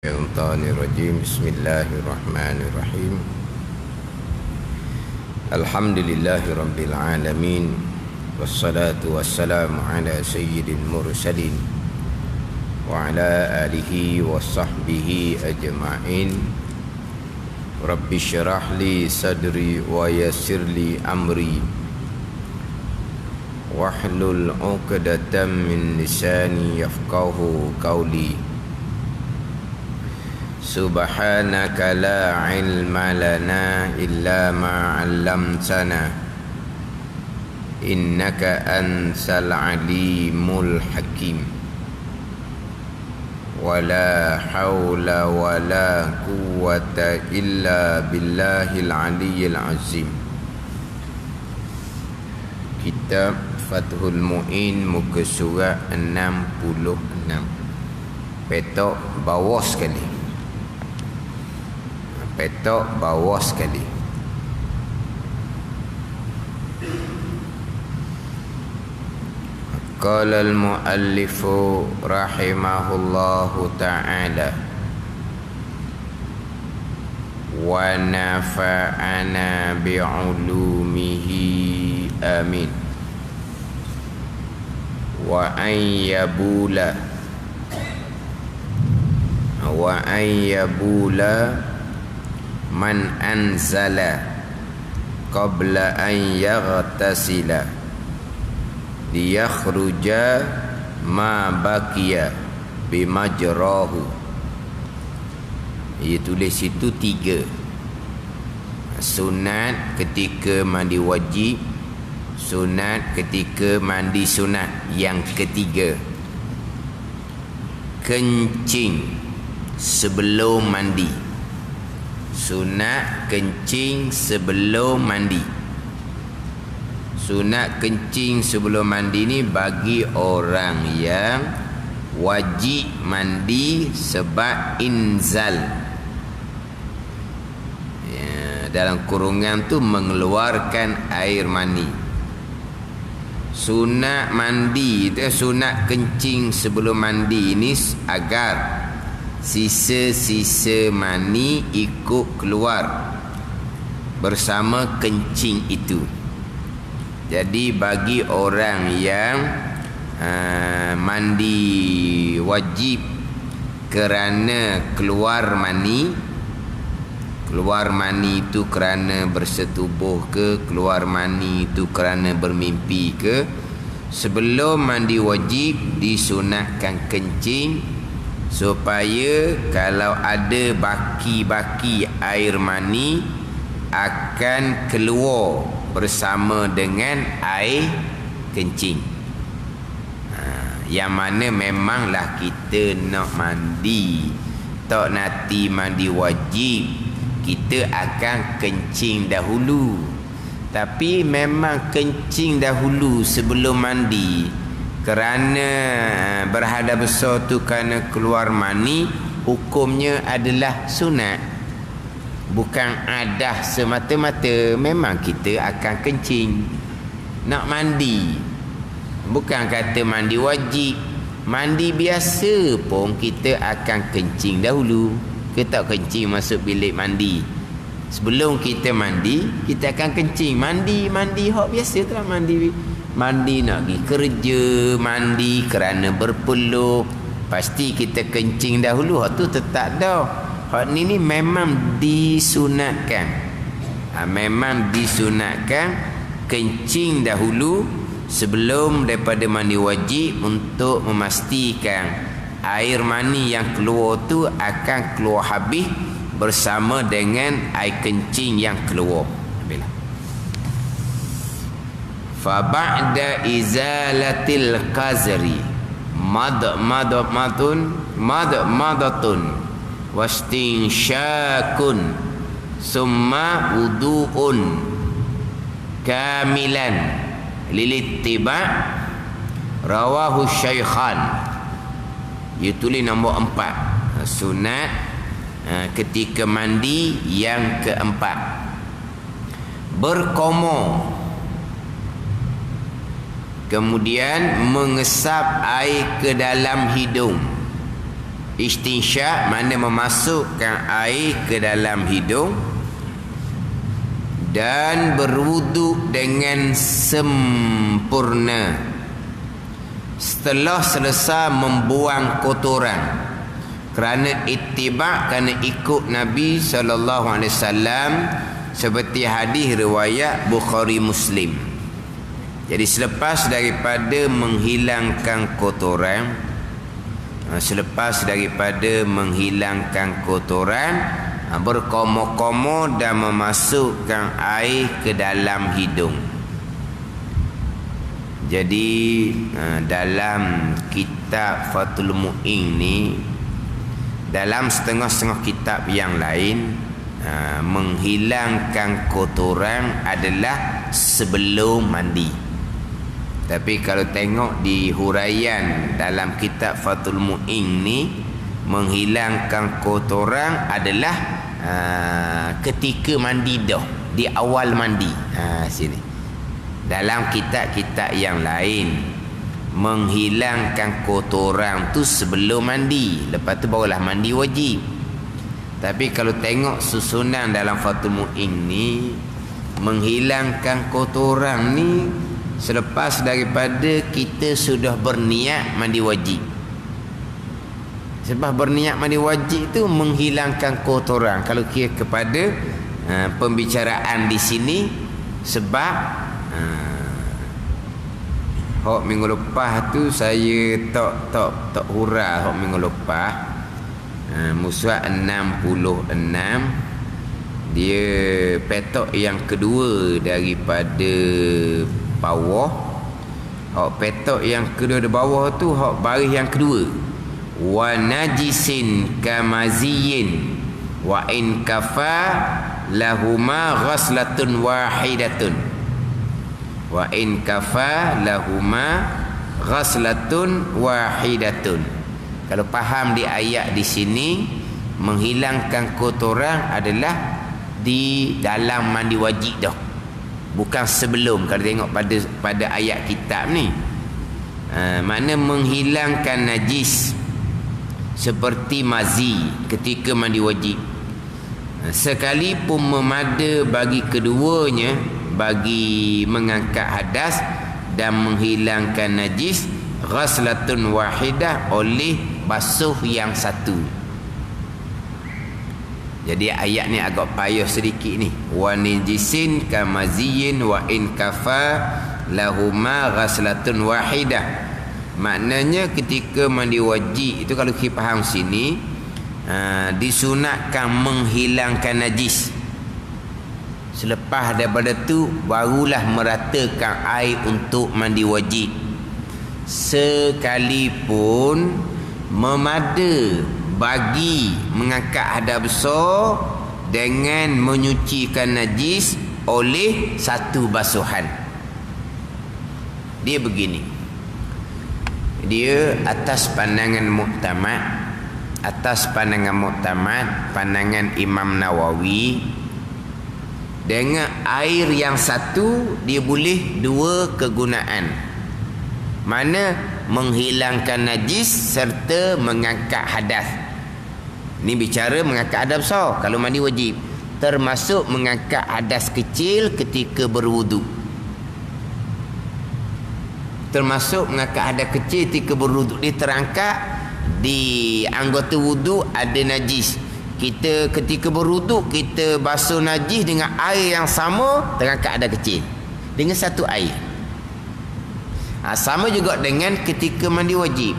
Rajim. Bismillahirrahmanirrahim. Alhamdulillahi rabbil alamin. Wassalatu wassalamu ala sayyidil mursalin wa ala alihi wa sahbihi ajma'in. Rabbi syrah li sadri wa yassir li amri wahlul 'uqdatam min lisani yafqahu qawli. Subhanaka la ilma lana illa ma 'allamtana innaka antal alimul hakim. Wala haula wala quwwata illa billahil aliyyil azim. Kitab Fathul Mu'in, muka surat 66. Petok bawah sekali. Petok bawah sekali. Qala al-muallifu rahimahullahu ta'ala wa nafa'ana bi'ulumihi amin wa an yabula man anzala qabla an yaghtasila liyakhruja ma baqiya bimajrahu. Ia tulis situ 3 sunat ketika mandi wajib, sunat ketika mandi sunat. Yang ketiga, kencing sebelum mandi. Sunat kencing sebelum mandi. Sunat kencing sebelum mandi ni bagi orang yang wajib mandi sebab inzal, ya, dalam kurungan tu mengeluarkan air mani. Sunat mandi tu, sunat kencing sebelum mandi ini agar sisa-sisa mani ikut keluar bersama kencing itu. Jadi bagi orang yang mandi wajib kerana keluar mani itu kerana bersetubuh ke, keluar mani itu kerana bermimpi ke, sebelum mandi wajib disunatkan kencing, supaya kalau ada baki-baki air mani akan keluar bersama dengan air kencing. Yang mana memanglah kita nak mandi, tak nanti mandi wajib, kita akan kencing dahulu. Tapi memang kencing dahulu sebelum mandi kerana berhadap besar tu kerana keluar mani, hukumnya adalah sunat, bukan adah semata-mata. Memang kita akan kencing nak mandi, bukan kata mandi wajib. Mandi biasa pun kita akan kencing dahulu. Kita tak kencing masuk bilik mandi, sebelum kita mandi kita akan kencing. Mandi hak biasa tu lah. Mandi nak pergi kerja, mandi kerana berpeluh, pasti kita kencing dahulu. Hak tu tetap dah. Hak ni memang disunatkan. Memang disunatkan kencing dahulu sebelum daripada mandi wajib, untuk memastikan air mani yang keluar tu akan keluar habis bersama dengan air kencing yang keluar. Fa ba'da izalatil qazri madmatun wastinsyakun summa wudu'un kamilan lilittiba' rawahu syaikhan. Ia tulis nombor 4, sunat ketika mandi yang keempat. Berkomor, kemudian mengesap air ke dalam hidung. Istinsyak mana memasukkan air ke dalam hidung dan berwuduk dengan sempurna setelah selesai membuang kotoran, kerana ittiba', kerana ikut Nabi SAW, seperti hadis riwayat Bukhari Muslim. Jadi selepas daripada menghilangkan kotoran, berkomo-komo dan memasukkan air ke dalam hidung. Jadi dalam kitab Fathul Mu'in ni, dalam setengah-setengah kitab yang lain, menghilangkan kotoran adalah sebelum mandi. Tapi kalau tengok di huraian dalam kitab Fathul Mu'in ni, menghilangkan kotoran adalah ketika mandi dah, di awal mandi. Sini dalam kitab-kitab yang lain, menghilangkan kotoran tu sebelum mandi, lepas tu barulah mandi wajib. Tapi kalau tengok susunan dalam Fathul Mu'in ni, menghilangkan kotoran ni selepas daripada kita sudah berniat mandi wajib. Sebab berniat mandi wajib tu menghilangkan kotoran. Kalau kira kepada pembicaraan di sini, sebab hok minggu lepas tu saya tak hurah hok minggu lepas. Musuh 66, dia petok yang kedua daripada bawah. Hok petok yang kedua dari bawah tu hok baris yang kedua. Wa najisin kamaziyin wa in kafa lahuma ghaslatun wahidatun. Wa in kafa lahuma ghaslatun wahidatun. Kalau faham di ayat di sini, menghilangkan kotoran adalah di dalam mandi wajib dah, bukan sebelum. Kalau tengok pada ayat kitab ni, mana menghilangkan najis seperti mazi ketika mandi wajib, sekalipun memada bagi keduanya, bagi mengangkat hadas dan menghilangkan najis, ghaslatun wahidah, oleh basuh yang satu. Jadi ayat ni agak payah sedikit ni. Wa nijisin kamaziyin wa in kafa lahuma ghaslatun wahidah. Maknanya ketika mandi wajib itu, kalau kita faham sini, disunatkan menghilangkan najis. Selepas daripada tu barulah meratakan air untuk mandi wajib. Sekalipun memada bagi mengangkat hadas besar dengan menyucikan najis oleh satu basuhan. Dia begini, dia atas pandangan muktamad, pandangan Imam Nawawi, dengan air yang satu dia boleh dua kegunaan. Mana menghilangkan najis serta mengangkat hadas. Ni bicara mengangkat hadas besar kalau mandi wajib, termasuk mengangkat hadas kecil ketika berwuduk. Termasuk mengangkat hadas kecil ketika berwuduk. Dia terangkat di anggota wuduk ada najis. Kita ketika berwuduk, kita basuh najis dengan air yang sama, terangkat hadas kecil dengan satu air. Sama juga dengan ketika mandi wajib.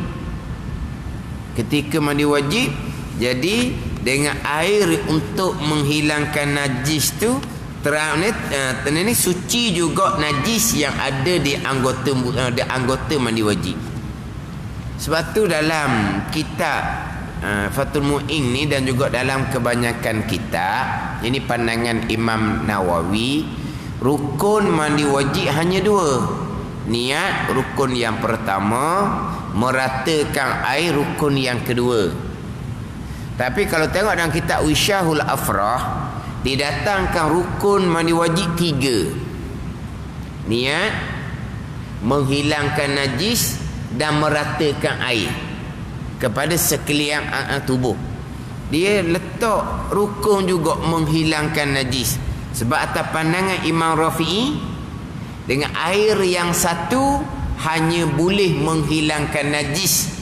Ketika mandi wajib, jadi dengan air untuk menghilangkan najis tu, terang ni suci juga najis yang ada di anggota mandi wajib. Sebab tu dalam kitab Fathul Mu'in ni, dan juga dalam kebanyakan kitab, ini pandangan Imam Nawawi, rukun mandi wajib hanya dua. Niat rukun yang pertama, meratakan air rukun yang kedua. Tapi kalau tengok dalam kitab Wisyahul Afrah, didatangkan rukun mandi wajib 3. Niat, menghilangkan najis dan meratakan air. kepada sekalian tubuh. Dia letak rukun juga menghilangkan najis. Sebab atas pandangan Imam Rafi'i, dengan air yang satu hanya boleh menghilangkan najis.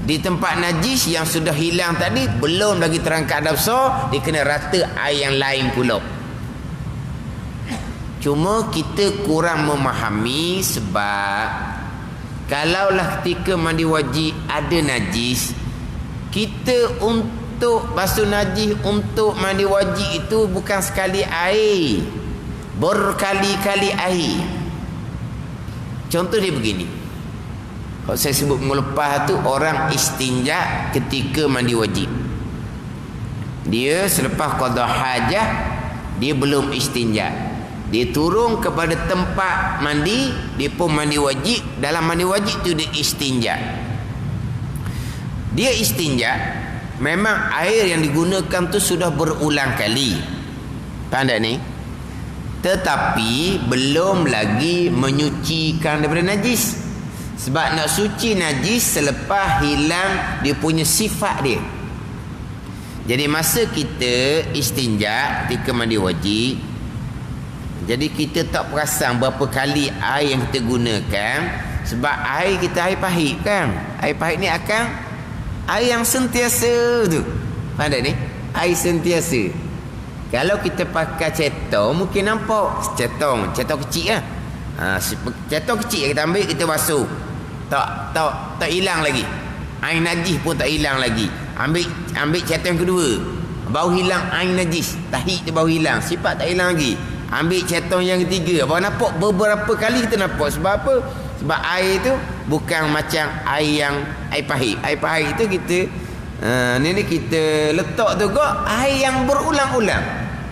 Di tempat najis yang sudah hilang tadi belum lagi terangkat hadas besar, dia kena rata air yang lain pula. Cuma kita kurang memahami sebab kalaulah ketika mandi wajib ada najis, kita untuk basuh najis untuk mandi wajib itu bukan sekali air, berkali-kali air. Contoh dia begini. Kalau saya sebut minggu lepas tu, orang istinja ketika mandi wajib. Dia selepas qada hajah, dia belum istinja. Dia turun kepada tempat mandi, dia pun mandi wajib. Dalam mandi wajib tu dia istinja. Dia istinja, memang air yang digunakan tu sudah berulang kali. Faham tak ni? Tetapi belum lagi menyucikan daripada najis. Sebab nak suci najis selepas hilang dia punya sifat dia. Jadi masa kita istinja ketika mandi wajib, jadi kita tak perasan berapa kali air yang kita gunakan. Sebab air kita air pahit kan. Air pahit ni akan air yang sentiasa tu. Faham tak ni? Air sentiasa. Kalau kita pakai cetong mungkin nampak cetong kecil lah. Cetong kecil kita ambil, kita basuh. Tak hilang lagi. Air najis pun tak hilang lagi. Ambil cetong yang kedua, baru hilang air najis. Tahik tu baru hilang, sifat tak hilang lagi. Ambil cetong yang ketiga, baru nampak beberapa kali kita nampak. Sebab apa? Sebab air tu bukan macam air pahit. Air pahit tu kita ni kita letak tu kok air yang berulang-ulang.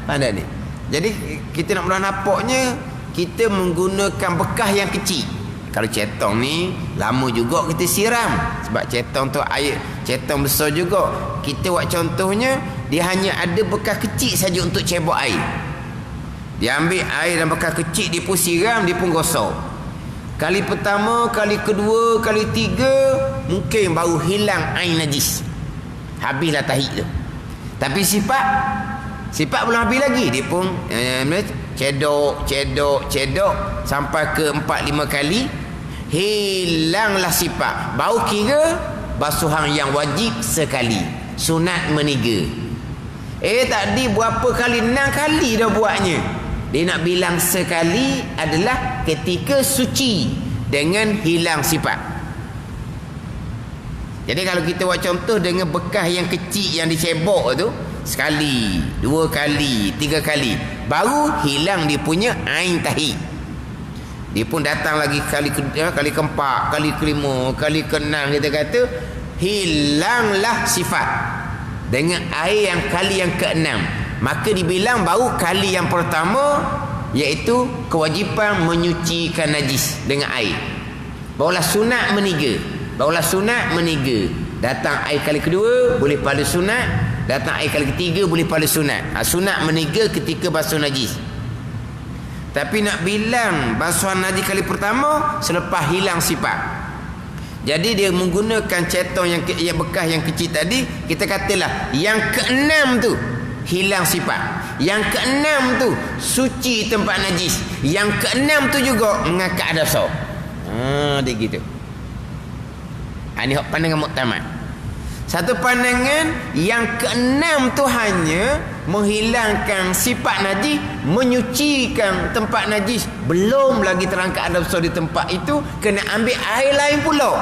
Faham tak ni? Jadi kita nak mula nampaknya kita menggunakan bekas yang kecil. Kalau cetong ni lama juga kita siram. Sebab cetong tu air cetong besar juga. Kita buat contohnya, dia hanya ada bekas kecil saja untuk cebok air. Dia ambil air dan bekas kecil, dia pun siram, dia pun gosok. Kali pertama, kali kedua, kali tiga, mungkin baru hilang air najis. Habislah tahik tu. Tapi sifat belum habis lagi. Dia pun cedok sampai ke 4-5 kali, hilanglah sifat. Baru kira basuhan yang wajib sekali, sunat meniga. Tadi berapa kali? 6 kali dah buatnya. Dia nak bilang sekali adalah ketika suci dengan hilang sifat. Jadi kalau kita buat contoh dengan bekas yang kecil yang dicebok tu, sekali, 2 kali, 3 kali, baru hilang dia punya ain tahik. Dia pun datang lagi kali keempat, kali kelima, kali keenam, kita kata hilanglah sifat dengan air yang kali yang keenam. Maka dibilang baru kali yang pertama, iaitu kewajipan menyucikan najis dengan air. Barulah sunat meniga. Datang air kali kedua boleh pada sunat, datang air kali ketiga boleh pada sunat. Sunat meniga ketika basuh najis. Tapi nak bilang basuhan najis kali pertama selepas hilang sifat. Jadi dia menggunakan cetong yang bekas yang kecil tadi, kita katalah yang keenam tu hilang sifat, yang keenam tu suci tempat najis, yang keenam tu juga mengangkat hadas besar. Dia gitu. Ini hak pandangan muktamad. Satu pandangan yang keenam tu hanya menghilangkan sifat najis, menyucikan tempat najis, belum lagi terangkat hadas besar di tempat itu, kena ambil air lain pula.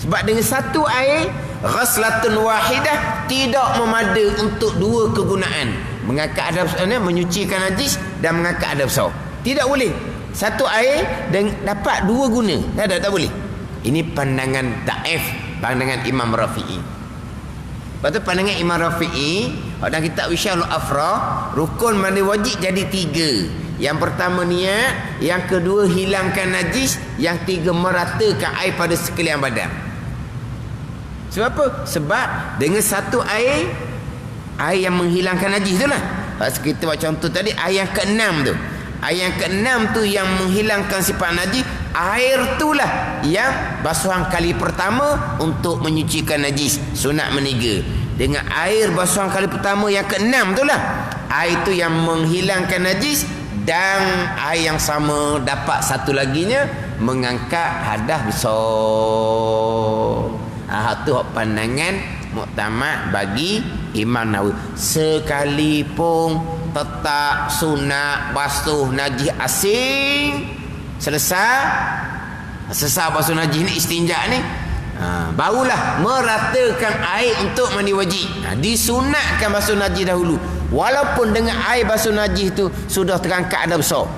Sebab dengan satu air ghaslatun wahidah tidak memada untuk dua kegunaan, mengangkat hadas besar, menyucikan najis dan mengangkat hadas besar. Tidak boleh satu air dan dapat dua guna. Tak boleh. Ini pandangan daif, pandangan Imam Rafi'i. Lepas tu pandangan Imam Rafi'i, dalam kitab Wisyahul Afrah, rukun mandi wajib jadi 3. Yang pertama niat, yang kedua hilangkan najis, yang tiga meratakan air pada sekalian badan. Sebab apa? Sebab dengan satu air yang menghilangkan najis tu lah. Kita buat contoh tadi, air yang keenam tu. Air yang keenam tu yang menghilangkan sifat najis, air itulah yang basuhan kali pertama untuk menyucikan najis, sunat meniga. Dengan air basuhan kali pertama yang ke-6 itulah, air itu yang menghilangkan najis, dan air yang sama dapat satu laginya mengangkat hadas besar. Itu pandangan muktamad bagi Imam Nawawi. Sekalipun tetap sunat basuh najis asing, selesai basuh najis ni, istinja ni, barulah meratakan air untuk mandi wajib. Disunatkan basuh najis dahulu, walaupun dengan air basuh najis tu sudah terangkat hadas besar,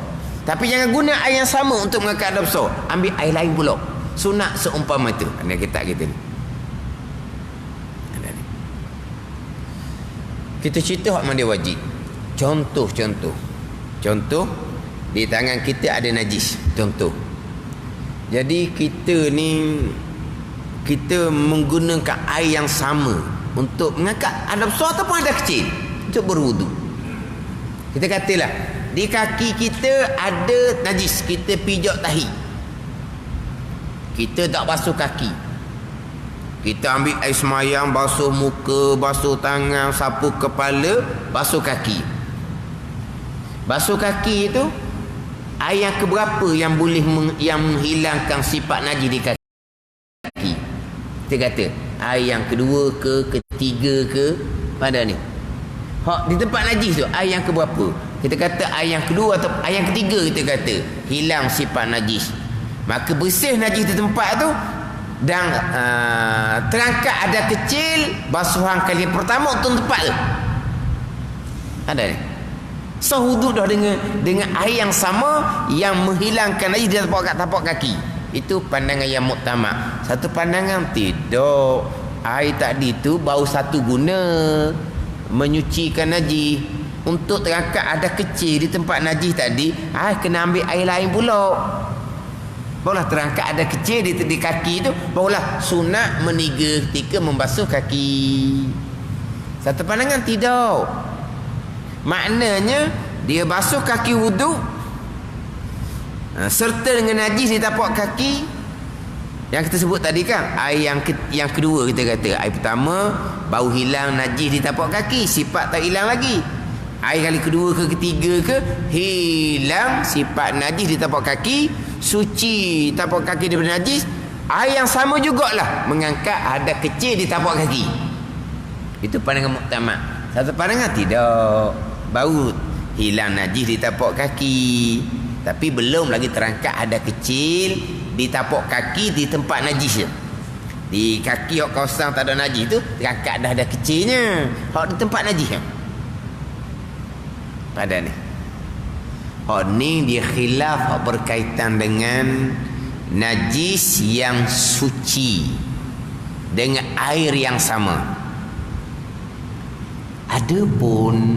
tapi jangan guna air yang sama untuk mengangkat hadas besar, ambil air lain pula. Sunat seumpama itu. Anda kitab kita ni, kita cerita hak mandi wajib. Contoh di tangan kita ada najis, contoh. Jadi kita menggunakan air yang sama untuk mengangkat hadas besar ataupun hadas kecil untuk berwudu. Kita katalah di kaki kita ada najis, kita pijak tahi, kita tak basuh kaki, kita ambil air semayang, basuh muka, basuh tangan, sapu kepala, basuh kaki. Basuh kaki itu air yang keberapa yang boleh yang menghilangkan sifat najis di kaki? Kita kata air yang kedua ke, ketiga ke, pada ni. Di tempat najis tu air yang keberapa? Kita kata air yang kedua atau air yang ketiga, kita kata hilang sifat najis. Maka bersih najis di tempat tu, dan terangkat ada kecil basuhan kali pertama untuk tempat tu. Ada ni. So wudu dah dengan air yang sama yang menghilangkan najis di tapak kaki. Itu pandangan yang muktamad. Satu pandangan tidak, air tadi tu baru satu guna menyucikan najis. Untuk terangkat ada kecil di tempat najis tadi, kena ambil air lain pula. Barulah terangkat ada kecil di kaki tu, barulah sunat meniga ketika membasuh kaki. Satu pandangan tidak. Maknanya dia basuh kaki wudu serta dengan najis di tapak kaki yang kita sebut tadi kan. Air yang kedua kita kata, air pertama bau hilang najis di tapak kaki, sifat tak hilang lagi. Air kali kedua ke ketiga ke, hilang sifat najis di tapak kaki, suci tapak kaki daripada najis. Air yang sama jugalah mengangkat hadas kecil di tapak kaki. Itu pandangan muktamad. Satu pandangan tidak, baru hilang najis di tapak kaki, tapi belum lagi terangkat hadas kecil di tapak kaki di tempat najis je. Di kaki hak kawasan tak ada najis tu, terangkat dah ada kecilnya hak di tempat najis je. Pada ni ni dia khilaf berkaitan dengan najis yang suci dengan air yang sama. Adapun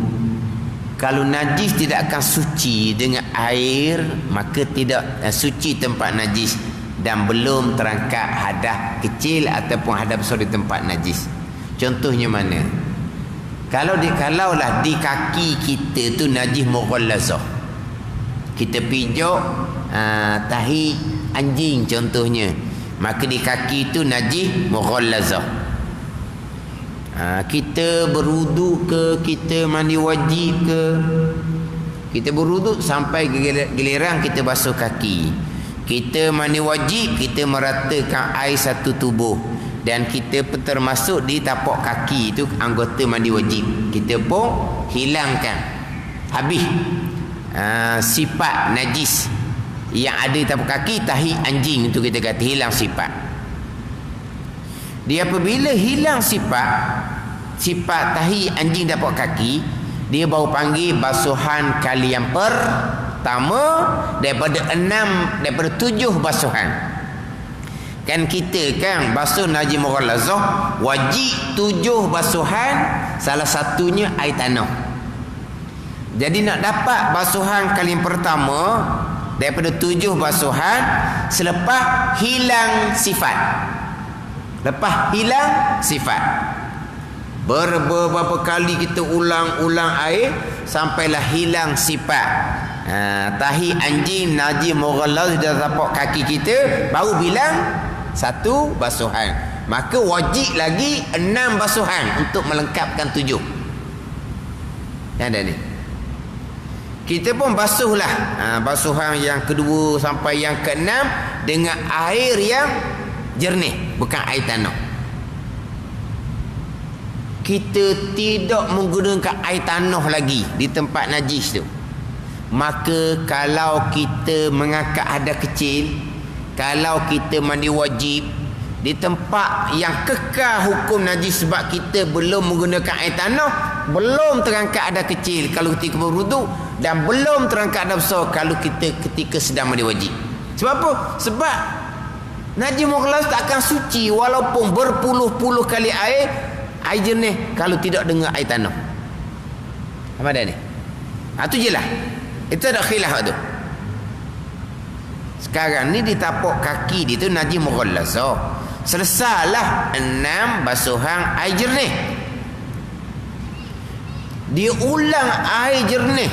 kalau najis tidak akan suci dengan air, maka tidak suci tempat najis dan belum terangkat hadas kecil ataupun hadas besar di tempat najis. Contohnya mana? Kalaulah di kaki kita tu najis mughallazah, kita pijak tahi anjing contohnya, maka di kaki tu najis mughallazah. Kita berwuduk ke, kita mandi wajib ke, kita berwuduk sampai giliran kita basuh kaki, kita mandi wajib, kita meratakan air satu tubuh, dan kita pun termasuk di tapak kaki itu anggota mandi wajib, kita pun hilangkan habis sifat najis yang ada di tapak kaki, tahi anjing itu kita kata hilang sifat. Dia apabila hilang sifat tahi anjing tapak kaki, dia baru panggil basuhan kali yang pertama daripada 7 basuhan. Kan kita kan basuh najis mughallazah wajib 7 basuhan, salah satunya air tanah. Jadi nak dapat basuhan kali yang pertama daripada 7 basuhan selepas hilang sifat. Lepas hilang sifat, beberapa kali kita ulang-ulang air sampailah hilang sifat. tahi anjing najis mughallaz di tapak kaki kita, baru bilang 1 basuhan. Maka wajib lagi 6 basuhan untuk melengkapkan 7. Yang ada ni. Kita pun basuhlah basuhan yang kedua sampai yang ke-6 dengan air yang jernih, bukan air tanah. Kita tidak menggunakan air tanah lagi di tempat najis tu. Maka kalau kita mengangkat hadas kecil, kalau kita mandi wajib di tempat yang kekal hukum najis sebab kita belum menggunakan air tanah, belum terangkat hadas kecil kalau ketika berwuduk, dan belum terangkat hadas besar kalau kita ketika sedang mandi wajib. Sebab apa? Sebab najis mughallaz tak akan suci walaupun berpuluh-puluh kali air jernih kalau tidak dengan air tanah. Apa dah ni? Tu je lah. Itu ada khilaf tu. Sekarang ni di tapak kaki dia tu najis mughallaz. Selesailah 6 basuhan air jernih. Dia ulang air jernih.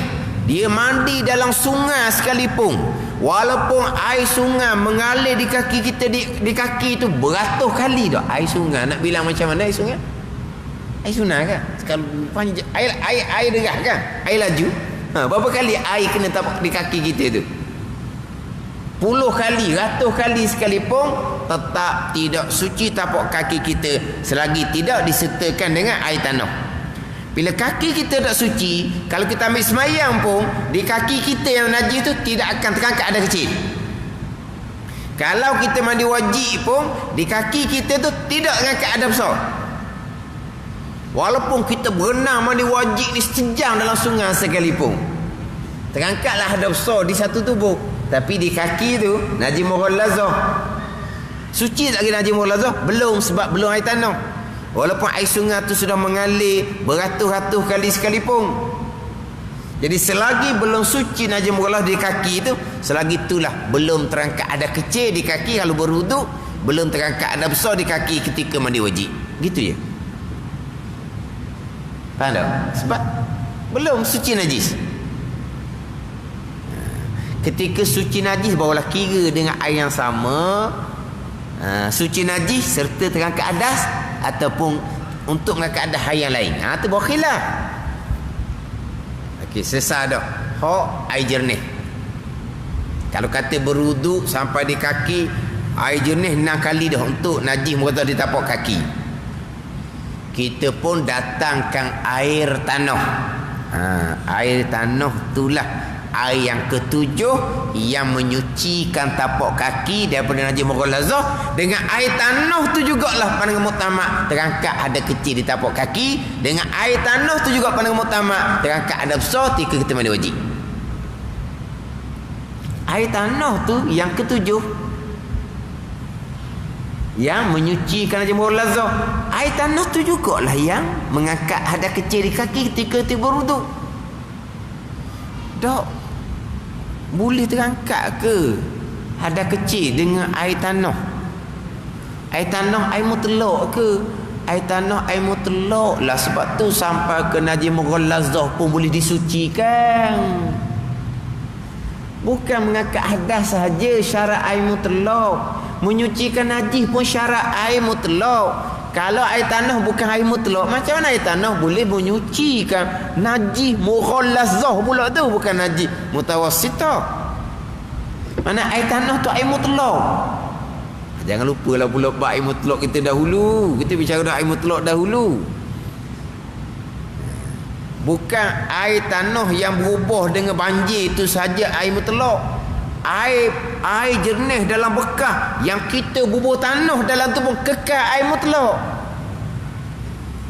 Dia mandi dalam sungai sekalipun, walaupun air sungai mengalir di kaki kita, di kaki tu beratus kali dah air sungai. Nak bilang macam mana air sungai? Air sungai kan? Sekarang panjang air derah kan? Air laju. Berapa kali air kena tapak di kaki kita tu? Puluh kali, ratus kali sekalipun tetap tidak suci tapak kaki kita selagi tidak disertakan dengan air tanah. Bila kaki kita tak suci, kalau kita ambil semayang pun, di kaki kita yang najis tu tidak akan terangkat hadas kecil. Kalau kita mandi wajib pun, di kaki kita tu tidak terangkat hadas besar. Walaupun kita berenang mandi wajib ni sejam dalam sungai sekalipun, terangkatlah hadas besar di satu tubuh. Tapi di kaki tu najis mughallaz. Suci tak kira najis mughallaz? Belum, sebab belum air tanah. Walaupun air sungai tu sudah mengalir beratus-ratus kali sekalipun. Jadi selagi belum suci najis mughallaz di kaki tu, selagi itulah belum terangkat hadas kecil di kaki kalau berwuduk, belum terangkat hadas besar di kaki ketika mandi wajib. Gitu je. Faham tak? Sebab belum suci najis. Ketika suci najis barulah kira dengan air yang sama, suci najis serta terangkat hadas ataupun untuk mengangkat hadas air yang lain. Itu baru khilaf. Okey, selesai dah. Hak air jernih. Kalau kata berwuduk sampai di kaki, air jernih 6 kali dah untuk najis mughallaz di tapak kaki. Kita pun datangkan air tanah. Air tanah itulah air yang ketujuh yang menyucikan tapak kaki daripada najis mughallaz. Dengan air tanah tu jugalah pandangan muktamad terangkat hadas kecil di tapak kaki. Dengan air tanah tu juga pandangan muktamad terangkat hadas besar ketika kita mandi wajib. Air tanah tu yang ketujuh yang menyucikan najis mughallaz. Air tanah tu jugalah yang mengangkat hadas kecil di kaki ketika kita berwuduk. Dok, boleh terangkat ke hadas kecil dengan air tanah? Air tanah air mutlak ke? Air tanah air mutlak lah. Sebab tu sampai ke najis mughallaz pun boleh disucikan. Bukan mengangkat hadas sahaja syarat air mutlak. Menyucikan najis pun syarat air mutlak. Kalau air tanah bukan air mutlak, macam mana air tanah boleh menyucikan najis mughallaz pula tu, bukan najis mutawassitah. Mana air tanah tu air mutlak. Jangan lupalah pula bab air mutlak kita dahulu. Kita bicara air mutlak dahulu. Bukan air tanah yang berubah dengan banjir itu saja air mutlak. Air jernih dalam bekas yang kita bubur tanah dalam tu pun kekal air mutlak.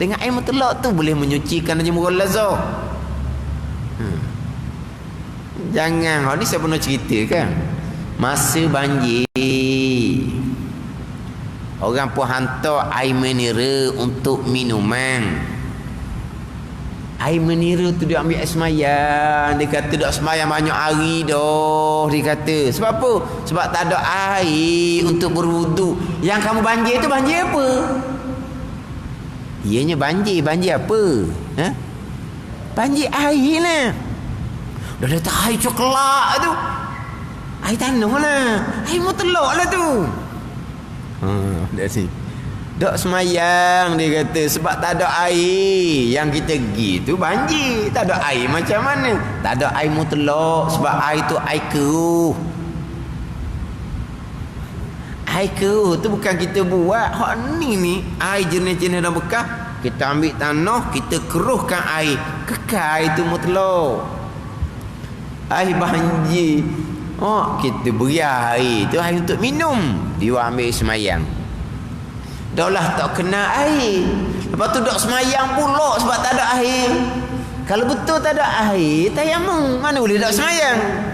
Dengan air mutlak tu boleh menyucikan najis mughallaz. Jangan, ni saya pernah cerita kan, masa banjir orang pun hantar air mineral untuk minuman. Air mineral tu dia ambil air semayang. Dia kata dak semayang banyak hari dah. Dia kata sebab apa? Sebab tak ada air untuk berwuduk. Yang kamu banjir tu banjir apa? Ianya banjir apa? Banjir air lah. Dah letak air coklat tu. Air tanah lah. Air mutlak lah tu. Dah sini. Dok semayang dia kata sebab tak ada air. Yang kita pergi tu banjir. Tak ada air macam mana? Tak ada air mutlak sebab air tu air keruh. Air keruh tu bukan kita buat. Hak ni air jenis-jenis dah bekas. Kita ambil tanah, kita keruhkan air. Kekal air tu mutlak. Air banjir. Kita beri air tu air untuk minum. Dia ambil semayang. Dah lah tak kena air. Lepas tu dok semayang pula sebab tak ada air. Kalau betul tak ada air, tayamum, mana boleh dok semayang?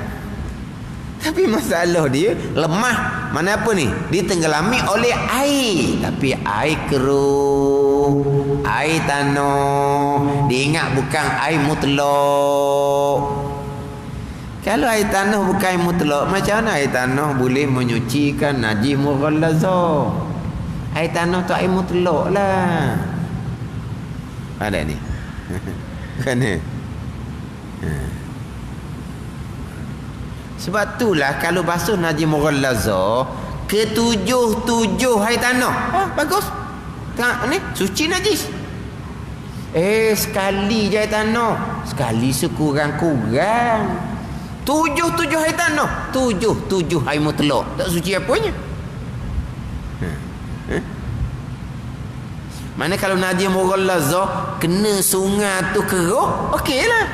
Tapi masalah dia lemah. Mana apa ni? Ditenggelami oleh air. Tapi air keruh, air tanah. Diingat bukan air mutlak. Kalau air tanah bukan air mutlak, macam mana air tanah boleh menyucikan najis mughallazah? Air tanah tu air mutlak lah. Ada ni. Kan ni? Sebab itulah kalau basuh najis mughallazah, ketujuh air tanah. Bagus. Tengok ni, suci najis. Sekali je air tanah. Sekali sekurang-kurang. Tujuh air tanah. Tujuh air mutlak. Tak suci apanya? Mana kalau najis mughallazah kena sungai tu keruh, okeylah.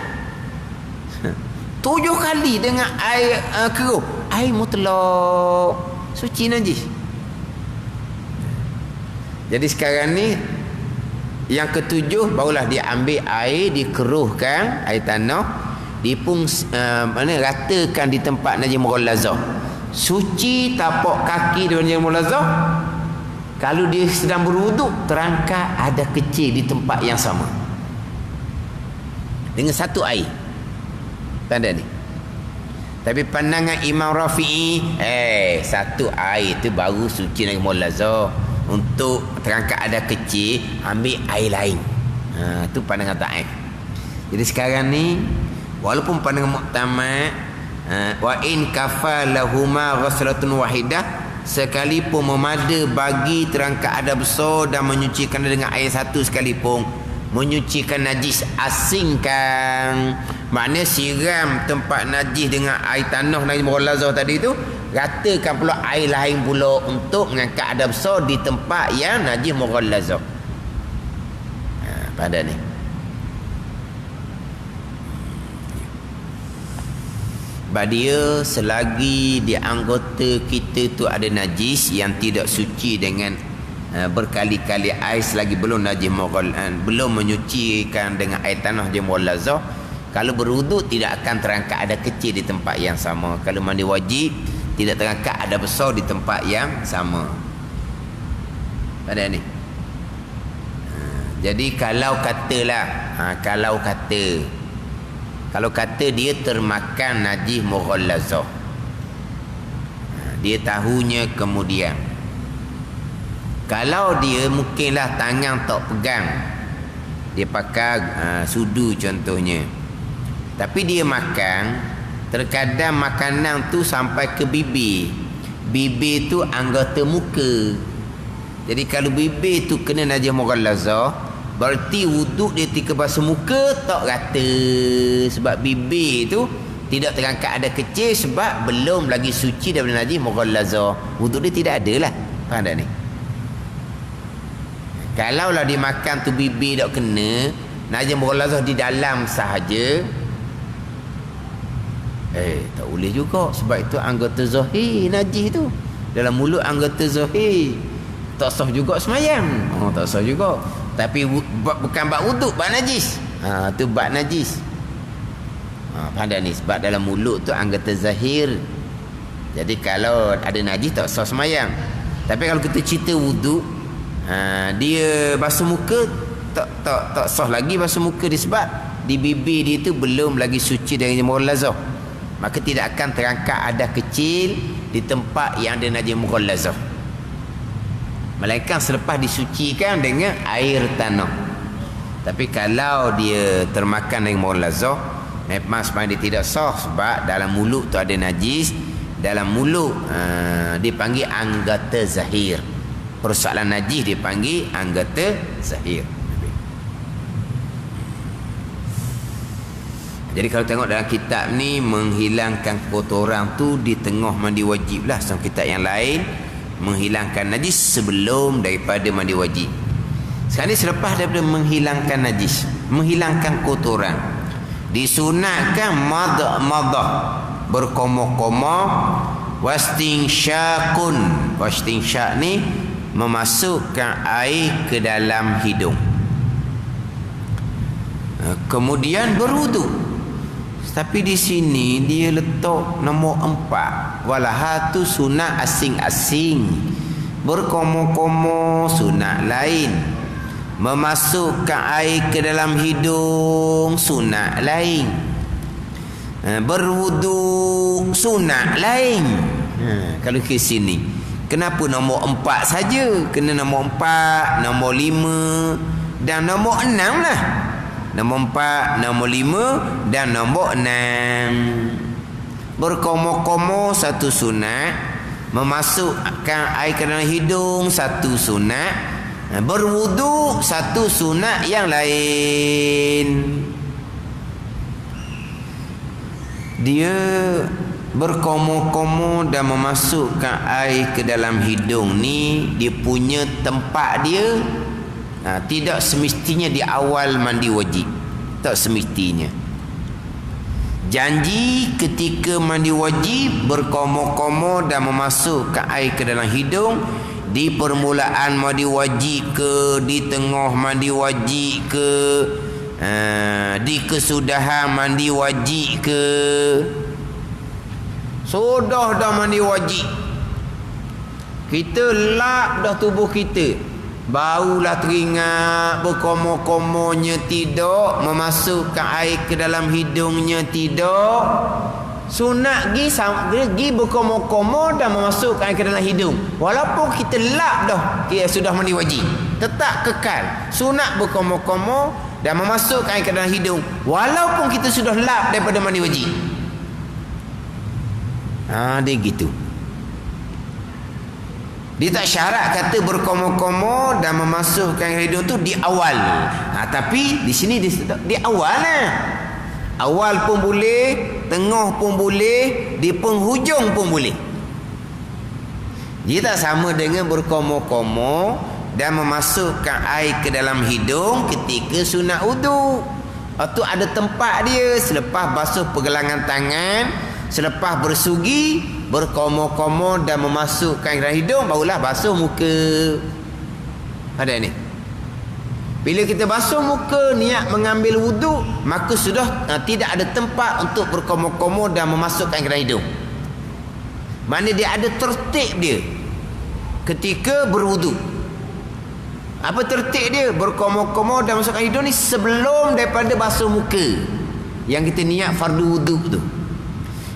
7 kali dengan air keruh, air mutlak, suci najis. Jadi sekarang ni yang ketujuh barulah dia ambil air, dikeruhkan air tanah, dipung ratakan di tempat najis mughallazah. Suci tapak kaki dengan najis mughallazah. Kalau dia sedang berwuduk, terangkat ada kecil di tempat yang sama dengan satu air. Tanda ni. Tapi pandangan Imam Rafi'i, satu air tu baru suci najis mughallazah. Untuk terangkat ada kecil, ambil air lain. Tu pandangan Ta'if. Jadi sekarang ni walaupun pandangan muktamad, wa in kafalahuma ghuslatun wahidah, sekalipun memada bagi terangkat ada besar dan menyucikan dengan air satu sekalipun, menyucikan najis asingkan, maknanya siram tempat najis dengan air tanah najis mughallazah tadi tu, ratakan pula air lain pula untuk mengangkat ada besar di tempat yang najis mughallazah. Pada ni sebab dia selagi di anggota kita tu ada najis yang tidak suci dengan berkali-kali air, selagi belum najis belum menyucikan dengan air tanah najis mughallazah, kalau berwuduk tidak akan terangkat ada kecil di tempat yang sama. Kalau mandi wajib tidak terangkat ada besar di tempat yang sama. Pada ni. Jadi kalau kata dia termakan najis mughallazah, dia tahunya kemudian, kalau dia mungkinlah tangan tak pegang, dia pakai sudu contohnya, tapi dia makan, terkadang makanan tu sampai ke bibir tu anggota muka. Jadi kalau bibir tu kena najis mughallazah, berarti wuduk dia ketika basuh muka tak rata, sebab bibir tu tidak terangkat ada kecil sebab belum lagi suci daripada najis mughallazah. Wuduk dia tidak ada lah. Faham tak ni? Kalau lah dimakan tu bibir tak kena, najis mughallazah di dalam sahaja, tak boleh juga, sebab itu anggota zahir najis tu. Dalam mulut anggota zahir, tak sah juga semayang. Tak sah juga. Tapi bukan bab wuduk, bab najis. Tu bab najis. Faham tak ni? Sebab dalam mulut tu anggota zahir. Jadi kalau ada najis tak sah semayang. Tapi kalau kita cerita wuduk, dia basuh muka, tak sah lagi basuh muka dia, sebab di bibir dia tu belum lagi suci dari mughallazah. Maka tidak akan terangkat ada kecil di tempat yang ada najis mughallazah, melainkan selepas disucikan dengan air tanah. Tapi kalau dia termakan dengan mughallazah, Memang sebenarnya dia tidak sah sebab dalam mulut tu ada najis. Dalam mulut dipanggil anggota zahir. Persoalan najis dipanggil anggota zahir. Jadi kalau tengok dalam kitab ni, menghilangkan kotoran tu di tengah mandi wajib lah. Sama kitab yang lain, menghilangkan najis sebelum daripada mandi wajib. Sekarang ni selepas daripada menghilangkan najis, menghilangkan kotoran, disunatkan madah, berkomok-komok, wastinsyak ni memasukkan air ke dalam hidung, kemudian berwuduk. Tapi di sini dia letak nombor 4. Walah tu sunat asing-asing. Berkomok-komok sunat lain. Memasukkan air ke dalam hidung sunat lain. Berwuduk sunat lain. Kalau ke sini, kenapa nombor 4 saja? Kena nombor 4, nombor 5 dan nombor 6 lah. Nombor 4, nombor 5 dan nombor 6. Berkomok-komok satu sunat, memasukkan air ke dalam hidung satu sunat, berwuduk satu sunat yang lain. Dia berkomok-komok dan memasukkan air ke dalam hidung ni, dia punya tempat dia tidak semestinya di awal mandi wajib. Tak semestinya. Janji ketika mandi wajib berkomok-komok dan memasukkan air ke dalam hidung, di permulaan mandi wajib ke, di tengah mandi wajib ke, di kesudahan mandi wajib ke. Sudah dah mandi wajib, kita lap dah tubuh kita, barulah teringat berkomok-komoknya tidak, memasukkan air ke dalam hidungnya tidak. Sunat gi berkomok-komok dan memasukkan air ke dalam hidung. Walaupun kita lap dah, kita sudah mandi wajib, tetap kekal sunat berkomok-komok dan memasukkan air ke dalam hidung walaupun kita sudah lap daripada mandi wajib. Dia gitu. Dia tak syarat kata berkomok-komok dan memasukkan hidung tu di awal. Tapi di sini di awal lah. Awal pun boleh, tengah pun boleh, di penghujung pun boleh. Dia tak sama dengan berkomok-komok dan memasukkan air ke dalam hidung ketika sunat wudu. Itu ada tempat dia. Selepas basuh pergelangan tangan, selepas bersugi, berkomok-komok dan memasukkan ke dalam hidung, barulah basuh muka. Ada ni. Bila kita basuh muka niat mengambil wuduk, maka sudah tidak ada tempat untuk berkomok-komok dan memasukkan ke dalam hidung. Mana dia ada tertib dia ketika berwuduk. Apa tertib dia? Berkomok-komok dan masukkan hidung ni sebelum daripada basuh muka yang kita niat fardu wuduk tu.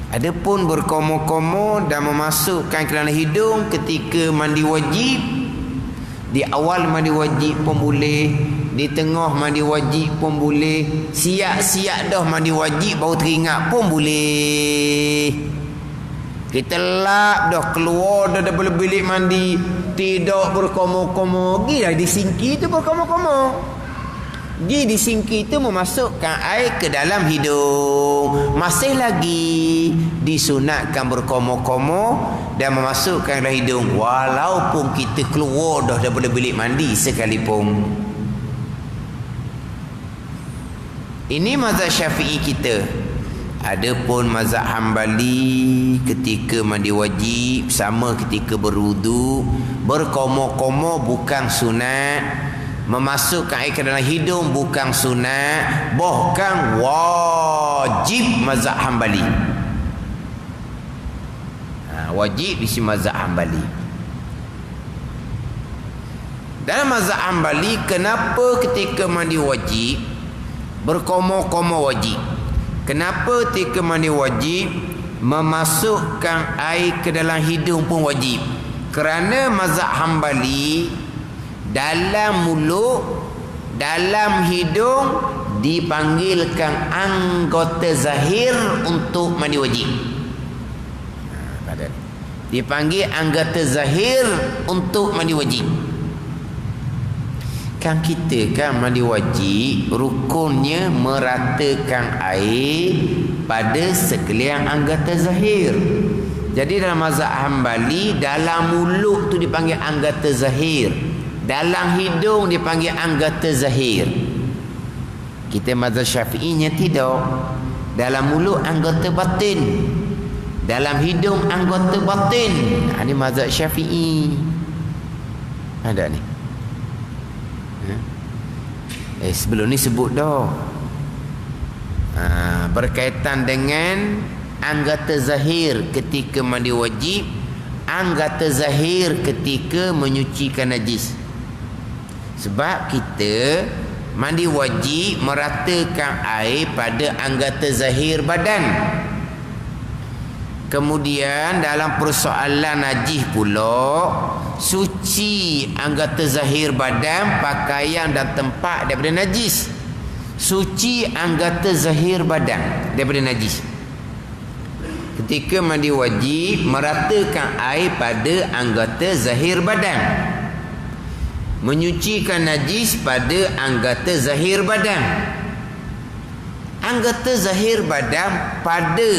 Adapun berkomok-komok dan memasukkan ke dalam hidung ketika mandi wajib, di awal mandi wajib pun boleh, di tengah mandi wajib pun boleh, siap-siap dah mandi wajib baru teringat pun boleh. Kita lap dah, keluar dah daripada bilik mandi, tidak berkomok-komok, pergi dah di sinki tu berkomok-komok. Pergi di sinki tu memasukkan air ke dalam hidung, masih lagi disunatkan berkomok-komok dan memasukkan ke dalam hidung walaupun kita keluar dah daripada bilik mandi sekalipun. Ini mazhab Syafi'i kita. Adapun mazhab Hambali, ketika mandi wajib sama ketika berwudu, berkomok-komok bukan sunat, memasukkan air ke dalam hidung bukan sunat, bahkan wajib mazhab Hambali. Wajib di sini mazhab Hambali. Dalam mazhab Hambali, kenapa ketika mandi wajib berkomok-komok wajib? Kenapa ketika mandi wajib memasukkan air ke dalam hidung pun wajib? Kerana mazhab Hambali, dalam mulut, dalam hidung dipanggilkan anggota zahir untuk mandi wajib. Dipanggil anggota zahir untuk mandi wajib. Kan kita kan mandi wajib rukunnya meratakan air pada sekalian anggota zahir. Jadi dalam mazhab Hambali, dalam mulut tu dipanggil anggota zahir, dalam hidung dipanggil anggota zahir. Kita mazhab Syafi'inya tidak. Dalam mulut anggota batin, dalam hidung anggota batin. Ini mazhab Syafi'i. Ada ni. Sebelum ni sebut dah. Berkaitan dengan anggota zahir ketika mandi wajib, anggota zahir ketika menyucikan najis. Sebab kita mandi wajib meratakan air pada anggota zahir badan. Kemudian dalam persoalan najis pula, suci anggota zahir badan, pakaian dan tempat daripada najis. Suci anggota zahir badan daripada najis. Ketika mandi wajib meratakan air pada anggota zahir badan, menyucikan najis pada anggota zahir badan. Anggota zahir badan pada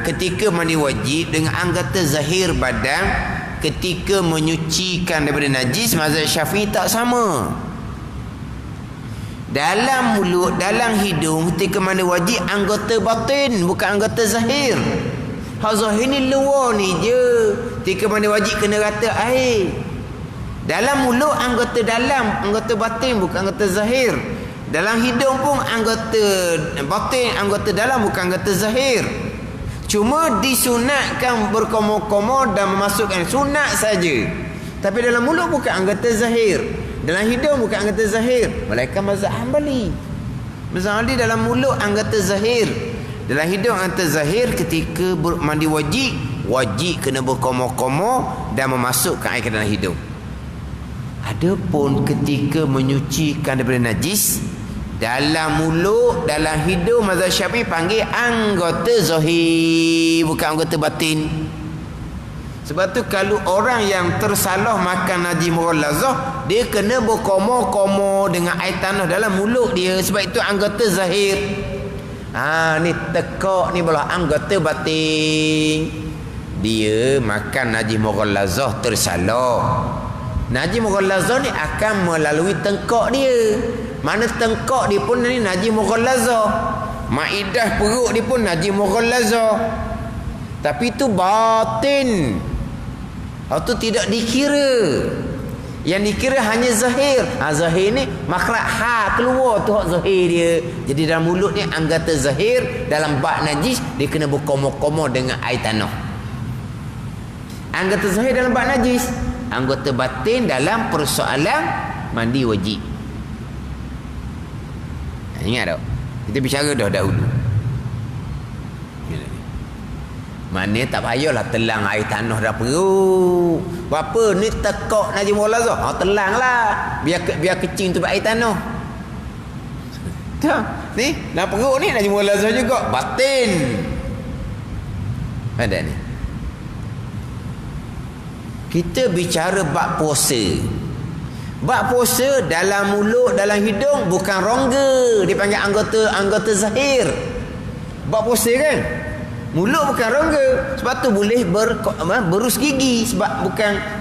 ketika mandi wajib dengan anggota zahir badan ketika menyucikan daripada najis, mazhab Syafi'i tak sama. Dalam mulut, dalam hidung ketika mandi wajib anggota batin, bukan anggota zahir. Hak zahir ni luar ni je. Ketika mandi wajib kena rata air. Dalam mulut anggota dalam, anggota batin, bukan anggota zahir. Dalam hidung pun anggota batin, anggota dalam, bukan anggota zahir. Cuma disunatkan berkomo-komo dan memasukkan sunat saja. Tapi dalam mulut bukan anggota zahir, dalam hidung bukan anggota zahir. Melainkan mazhab Hambali. Mazhab Hambali dalam mulut anggota zahir, dalam hidung anggota zahir. Ketika mandi wajib, wajib kena berkomo-komo dan memasukkan air ke dalam hidung. Adapun ketika menyucikan daripada najis, dalam mulut, dalam hidung, mazhab Syafi'i panggil anggota zahir, bukan anggota batin. Sebab tu kalau orang yang tersalah makan najis mughallazah, dia kena berkomo-komo dengan air tanah dalam mulut dia. Sebab itu anggota zahir. Ni tekak ni belah anggota batin. Dia makan najis mughallazah tersalah. Najis mughallazah ni akan melalui tengkok dia. Mana tengkok dia pun ni najis mughallazah. Maidah perut dia pun najis mughallazah. Tapi itu batin. Itu tidak dikira. Yang dikira hanya zahir. Zahir ni makhraj ha keluar tu hak zahir dia. Jadi dalam mulut ni anggota zahir, dalam bak najis dia kena berkomo-komo dengan air tanah. Anggota zahir dalam bak najis, anggota batin dalam persoalan mandi wajib. Ingat tak? Kita bicara dah dahulu. Mana tak payahlah telang air tanah dah perut. Apa ni tekak najis mughallazah? Telanglah. Biar kecing tu air tanah. Tak. Ni, dalam perut ni najis mughallazah juga. Batin. Ada ni. Kita bicara bab puasa. Bab puasa dalam mulut, dalam hidung bukan rongga, dipanggil anggota zahir. Bab puasa kan? Mulut bukan rongga. Sebab tu boleh berus gigi sebab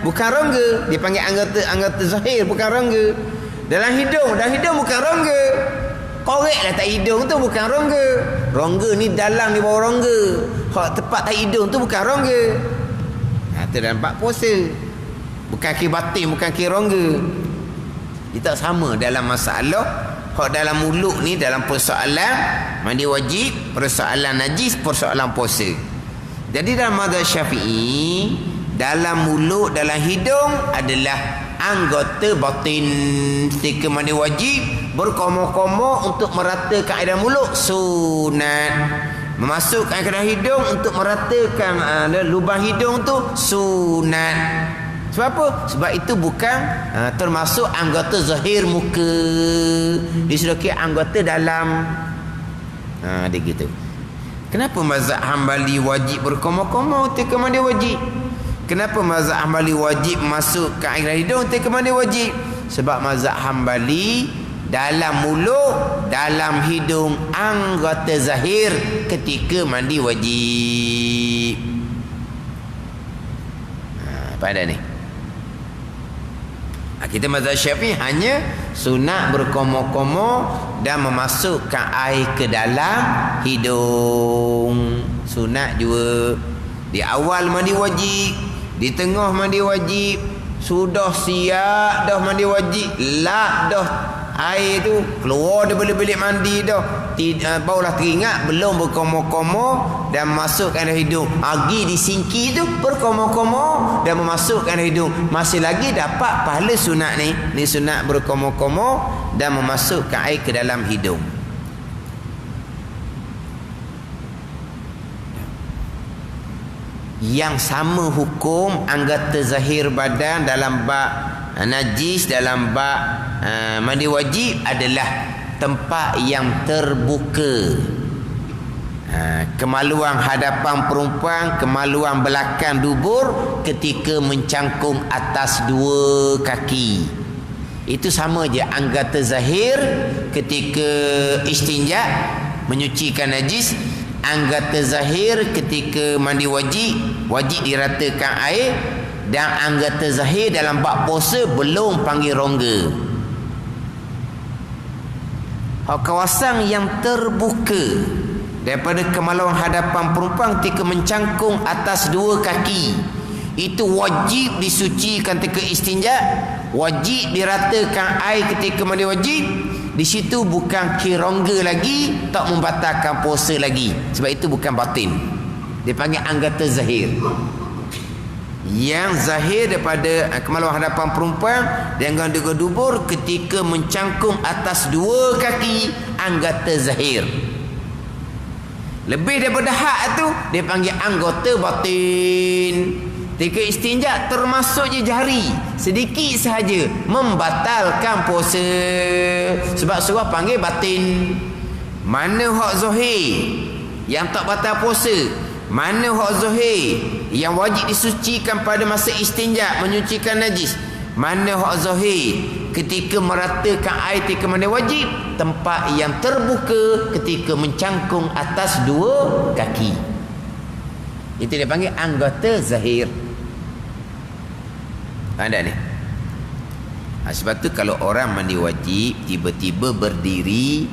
bukan rongga, dipanggil anggota zahir, bukan rongga. Dalam hidung bukan rongga. Koreklah tak hidung tu bukan rongga. Rongga ni dalam di bawah rongga. Hak tepat tak hidung tu bukan rongga. Itu dalam bab puasa. Bukan kira batin, bukan kira rongga. Dia tak sama dalam masalah. Hak dalam mulut ni dalam persoalan mandi wajib, persoalan najis, persoalan puasa. Jadi dalam mazhab Syafi'i, dalam mulut, dalam hidung adalah anggota batin. Ketika mandi wajib, berkomo-komo untuk meratakan air dalam mulut sunat. Memasukkan air ke dalam hidung untuk meratakan lubang hidung tu sunat. Sebab apa? Sebab itu bukan termasuk anggota zahir muka. Dia sudah kira anggota dalam. Dia gitu. Kenapa mazhab Hambali wajib berkomo-komo ketika mandi wajib? Kenapa mazhab Hambali wajib masuk ke air hidung ketika mandi wajib? Sebab mazhab Hambali dalam mulut, dalam hidung anggota zahir ketika mandi wajib. Pada ni kita mazhab Syafi'i hanya sunat berkomo-komo dan memasukkan air ke dalam hidung. Sunat juga di awal mandi wajib, di tengah mandi wajib, sudah siap dah mandi wajib, lap dah air tu keluar daripada bilik mandi dah, barulah teringat belum berkomo-komo dan masukkan dalam hidung. Pergi di sinki tu berkomo-komo dan memasukkan dalam hidung, masih lagi dapat pahala sunat ni. Ni sunat berkomo-komo dan memasukkan air ke dalam hidung. Yang sama hukum anggota zahir badan dalam bab najis, dalam bab mandi wajib adalah tempat yang terbuka. Kemaluan hadapan perempuan, kemaluan belakang dubur ketika mencangkung atas dua kaki. Itu sama je anggota zahir ketika istinja, menyucikan najis. Anggota zahir ketika mandi wajib, wajib diratakan air. Dan anggota zahir dalam bab puasa belum panggil rongga. Kawasan yang terbuka daripada kemaluan hadapan perempuan ketika mencangkung atas dua kaki, itu wajib disucikan ketika istinja, wajib diratakan air ketika mandi wajib. Di situ bukan kirongga lagi, tak membatalkan puasa lagi. Sebab itu bukan batin. Dia panggil anggota zahir. Yang zahir daripada kemaluan hadapan perempuan dan gangga dubur ketika mencangkung atas dua kaki, anggota zahir. Lebih daripada hak tu dia panggil anggota batin. Ketika istinja termasuk je jari sedikit sahaja membatalkan puasa. Sebab surah panggil batin. Mana hak zahir yang tak batal puasa? Mana hak zahir yang wajib disucikan pada masa istinja, menyucikan najis? Mana hak zahir ketika meratakan air ketika mandi wajib? Tempat yang terbuka ketika mencangkung atas dua kaki. Itu dia panggil anggota zahir. Ada ni. Sebab tu kalau orang mandi wajib tiba-tiba berdiri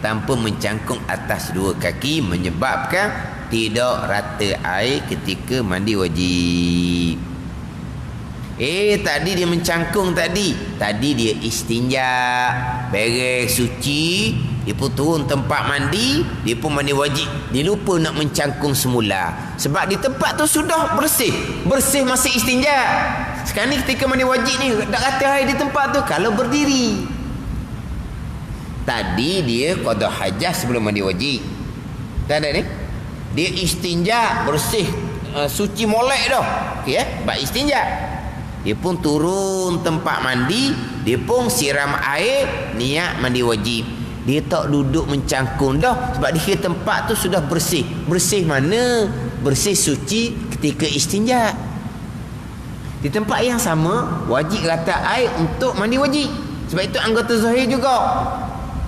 tanpa mencangkung atas dua kaki, menyebabkan tidak rata air ketika mandi wajib. Tadi dia mencangkung tadi dia istinja, beres suci, dia pun turun tempat mandi, dia pun mandi wajib. Dia lupa nak mencangkung semula. Sebab di tempat tu sudah bersih masa istinja. Sekarang ni ketika mandi wajib ni tak rata air di tempat tu kalau berdiri. Tadi dia qada hajat sebelum mandi wajib. Tak ada ni? Dia istinja bersih, suci molek dah. Okey bab istinja. Dia pun turun tempat mandi, dia pun siram air, niat mandi wajib. Dia tak duduk mencangkung dah sebab dia tempat tu sudah bersih. Bersih mana? Bersih suci ketika istinja. Di tempat yang sama wajib rata air untuk mandi wajib. Sebab itu anggota zahir juga.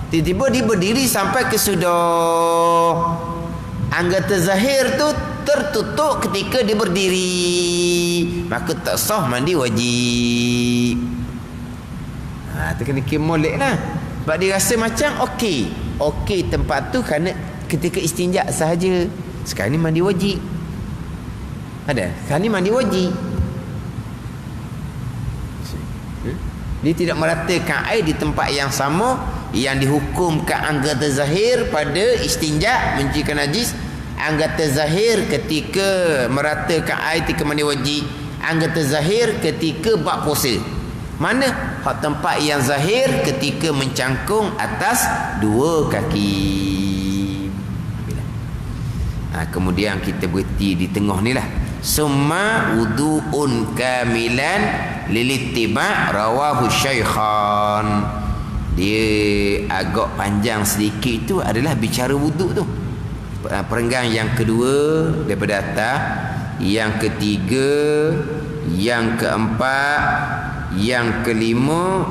Tiba-tiba dia berdiri sampai ke sudah anggota zahir tu tertutup ketika dia berdiri, maka tak sah mandi wajib. Tu kena molek lah. Sebab dia rasa macam okey tempat tu kerana ketika istinja sahaja. Sekarang ni mandi wajib. Ada? Sekarang ni mandi wajib. Dia tidak meratakan air di tempat yang sama yang dihukumkan anggota zahir pada istinja, mencucikan najis. Anggota zahir ketika meratakan air ketika mandi wajib, anggota zahir ketika bab puasa. Mana hak tempat yang zahir ketika mencangkung atas dua kaki. Kemudian kita berhenti di tengah ni lah. summa wudu'un kamilan lilittiba' rawahu syaikhan. Dia agak panjang sedikit tu adalah bicara wuduk tu. Perenggan yang kedua daripada atas, yang ketiga, yang keempat, yang kelima,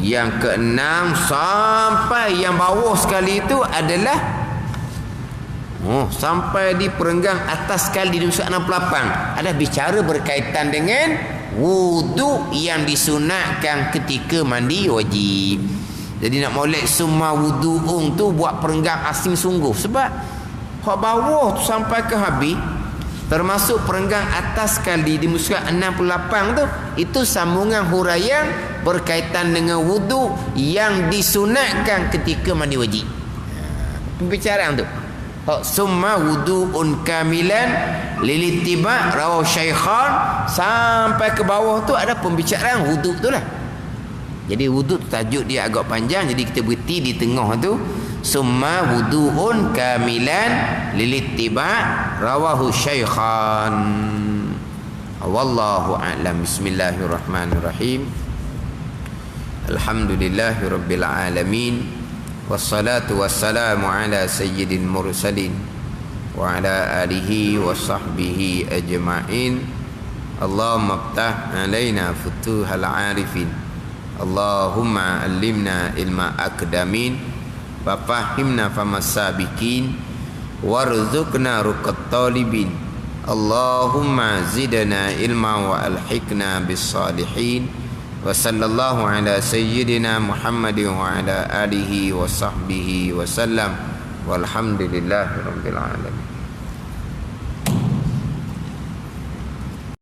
yang keenam sampai yang bawah sekali itu adalah sampai di perenggang atas sekali di muka 68 ada bicara berkaitan dengan wuduk yang disunatkan ketika mandi wajib. Jadi nak molek summa wudu'ung tu buat perenggang asing sungguh, sebab hak bawah tu sampai ke habis termasuk perenggang atas sekali di muka 68 tu, itu sambungan huraian berkaitan dengan wuduk yang disunatkan ketika mandi wajib. Pembicaraan tu summa wudu'un kamilan lilittiba' rawahu syaikhan, sampai ke bawah tu ada pembicaraan wuduk tu lah. Jadi wuduk tu tajuk dia agak panjang, jadi kita berhenti di tengah tu, summa wudu'un kamilan lilittiba' rawahu syaikhan. Wallahu a'lam. Bismillahirrahmanirrahim. Alhamdulillahirabbil alamin. Wassalatu wassalamu ala sayyidil mursalin wa ala alihi wa sahbihi ajma'in. Allahumma ftah alaina futuhal arifin. Allahumma allimna ilma akdamin wa fahimna famasabikin warzuqna ruqat talibin. Allahumma zidna ilma wa alhiqna bis salihin. Wa sallallahu ala sayyidina Muhammadin wa ala alihi wa sahbihi wa sallam. Walhamdulillahi rabbil alamin.